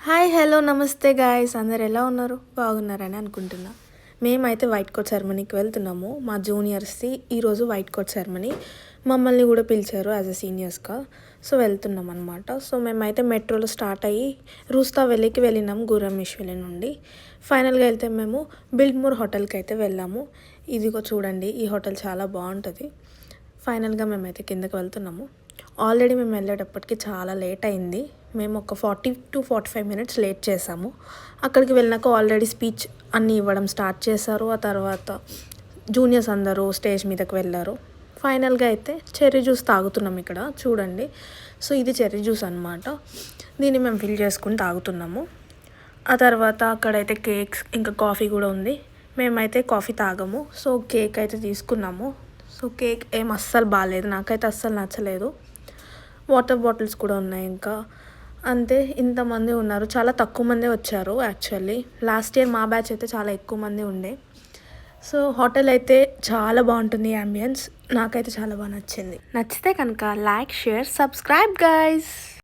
Hi hello నమస్తే guys, అందరు ఎలా ఉన్నారు? బాగున్నారని అనుకుంటున్నా. మేమైతే వైట్ కోట్ సెరమనీకి వెళ్తున్నాము. మా జూనియర్స్ది ఈరోజు వైట్ కోట్ సెరమనీ. మమ్మల్ని కూడా పిలిచారు యాజ్ అ సీనియర్స్గా. సో వెళ్తున్నాం అనమాట. సో మేమైతే మెట్రోలో స్టార్ట్ అయ్యి రూస్తా వ్యాలీకి వెళ్ళినాం గుర్రమేశ్వరి నుండి. ఫైనల్గా వెళ్తే మేము బిల్డ్మోర్ హోటల్కి అయితే వెళ్ళాము. ఇదిగో చూడండి, ఈ హోటల్ చాలా బాగుంటుంది. ఫైనల్గా మేమైతే కిందకి వెళ్తున్నాము. ఆల్రెడీ మేము వెళ్ళేటప్పటికి చాలా లేట్ అయింది. మేము ఒక 40 to 45 మినిట్స్ లేట్ చేసాము. అక్కడికి వెళ్ళినాక ఆల్రెడీ స్పీచ్ అన్నీ ఇవ్వడం స్టార్ట్ చేశారు. ఆ తర్వాత జూనియర్స్ అందరూ స్టేజ్ మీదకి వెళ్ళారు. ఫైనల్గా అయితే చెర్రీ జ్యూస్ తాగుతున్నాం ఇక్కడ చూడండి. సో ఇది చెర్రీ జ్యూస్ అనమాట. దీన్ని మేము ఫిల్ చేసుకుని తాగుతున్నాము. ఆ తర్వాత అక్కడైతే కేక్స్ ఇంకా కాఫీ కూడా ఉంది. మేమైతే కాఫీ తాగము. సో కేక్ అయితే తీసుకున్నాము. సో కేక్ ఏం అస్సలు బాగాలేదు, నాకైతే అస్సలు నచ్చలేదు. వాటర్ బాటిల్స్ కూడా ఉన్నాయి. ఇంకా అంతే, ఇంతమంది ఉన్నారు. చాలా తక్కువ మందే వచ్చారు యాక్చువల్లీ. లాస్ట్ ఇయర్ మా బ్యాచ్ అయితే చాలా ఎక్కువ మంది ఉండే. సో హోటల్ అయితే చాలా బాగుంటుంది. యాంబియన్స్ నాకైతే చాలా బాగా నచ్చింది. నచ్చితే కనుక లైక్, షేర్, సబ్స్క్రైబ్ గైస్.